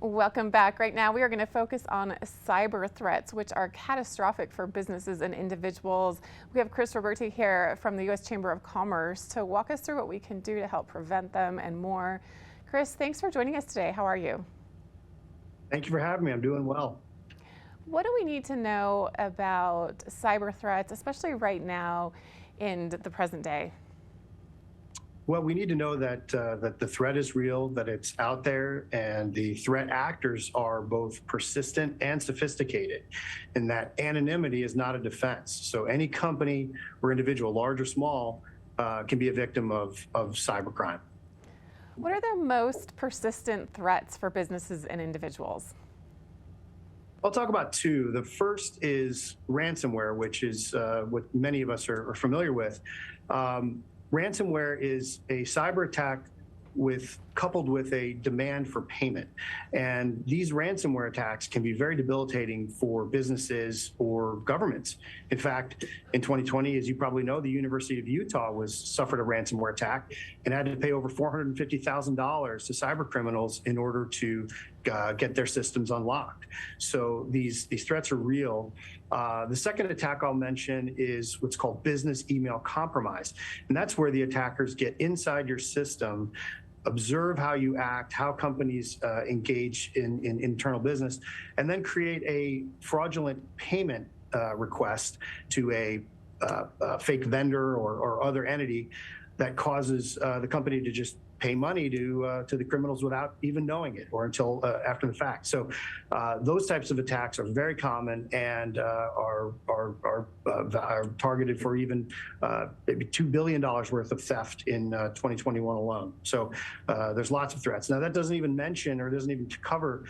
Welcome back. Right now, we are going to focus on cyber threats, which are catastrophic for businesses and individuals. We have Chris Roberti here from the U.S. Chamber of Commerce to walk us through what we can do to help prevent them and more. Chris, thanks for joining us today. How are you? Thank you for having me. I'm doing well. What do we need to know about cyber threats, especially right now in the present day? Well, we need to know that the threat is real, that it's out there, and the threat actors are both persistent and sophisticated, and that anonymity is not a defense. So any company or individual, large or small, can be a victim of cybercrime. What are the most persistent threats for businesses and individuals? I'll talk about two. The first is ransomware, which is what many of us are familiar with. Ransomware is a cyber attack coupled with a demand for payment. And these ransomware attacks can be very debilitating for businesses or governments. In fact, in 2020, as you probably know, the University of Utah suffered a ransomware attack and had to pay over $450,000 to cyber criminals in order to get their systems unlocked. So these threats are real. The second attack I'll mention is what's called business email compromise. And that's where the attackers get inside your system, observe how you act, how companies engage in internal business, and then create a fraudulent payment request to a fake vendor or other entity that causes the company to just pay money to the criminals without even knowing it or until after the fact. So those types of attacks are very common and are targeted for even maybe $2 billion worth of theft in 2021 alone. So there's lots of threats. Now that doesn't even mention or doesn't even cover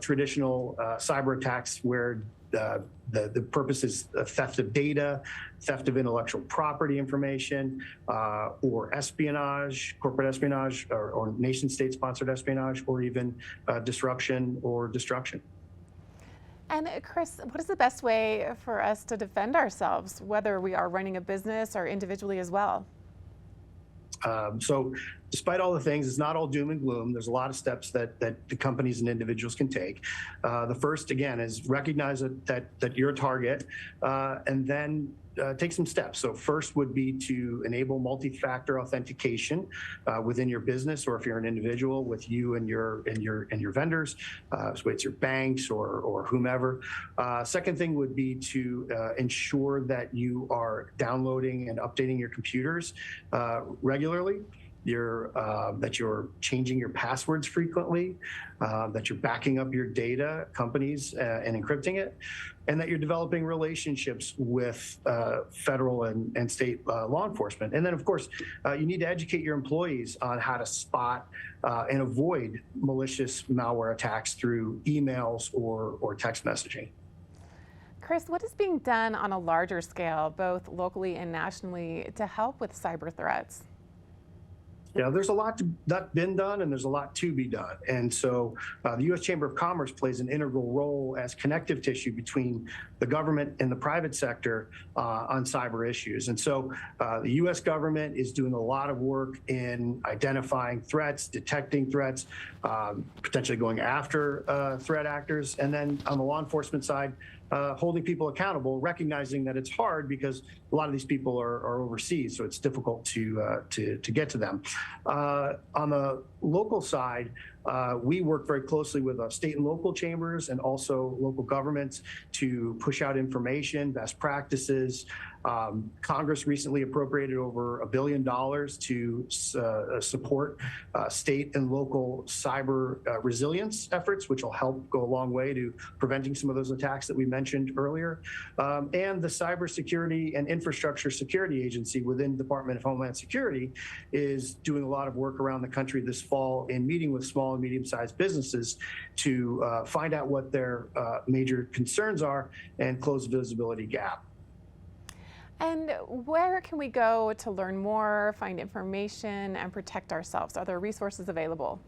traditional cyber attacks where the purpose is theft of data, theft of intellectual property information, or espionage, corporate espionage, or nation-state sponsored espionage, or even disruption or destruction. And Chris, what is the best way for us to defend ourselves, whether we are running a business or individually as well? So despite all the things, it's not all doom and gloom. There's a lot of steps that the companies and individuals can take. The first, again, is recognize that you're a target, and then take some steps. So first would be to enable multi-factor authentication within your business, or if you're an individual, with you and your vendors, so it's your banks or whomever. Second thing would be to ensure that you are downloading and updating your computers regularly. That you're changing your passwords frequently, that you're backing up your data, companies, and encrypting it, and that you're developing relationships with federal and state law enforcement. And then, of course, you need to educate your employees on how to spot and avoid malicious malware attacks through emails or text messaging. Chris, what is being done on a larger scale, both locally and nationally, to help with cyber threats? Yeah, there's a lot that's been done, and there's a lot to be done. And so the U.S. Chamber of Commerce plays an integral role as connective tissue between the government and the private sector on cyber issues. And so the U.S. government is doing a lot of work in identifying threats, detecting threats, potentially going after threat actors. And then on the law enforcement side, holding people accountable, recognizing that it's hard because a lot of these people are overseas, so it's difficult to get to them. On the local side, we work very closely with state and local chambers and also local governments to push out information, best practices. Congress recently appropriated over $1 billion to support state and local cyber resilience efforts, which will help go a long way to preventing some of those attacks that we mentioned earlier. And the Cybersecurity and Infrastructure Security Agency within the Department of Homeland Security is doing a lot of work around the country this fall in meeting with small and medium-sized businesses to find out what their major concerns are and close the visibility gap. And where can we go to learn more, find information, and protect ourselves? Are there resources available?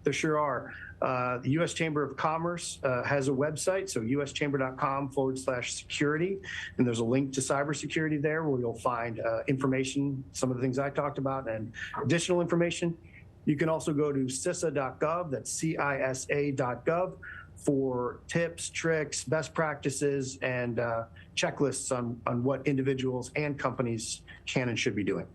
There sure are. The U.S. Chamber of Commerce has a website, so uschamber.com/security, and there's a link to cybersecurity there where you'll find information, some of the things I talked about, and additional information. You can also go to CISA.gov, that's CISA.gov, for tips, tricks, best practices, and checklists on what individuals and companies can and should be doing.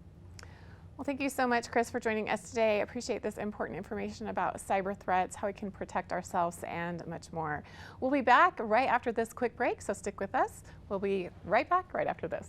Well, thank you so much, Chris, for joining us today. I appreciate this important information about cyber threats, how we can protect ourselves, and much more. We'll be back right after this quick break, so stick with us. We'll be right back right after this.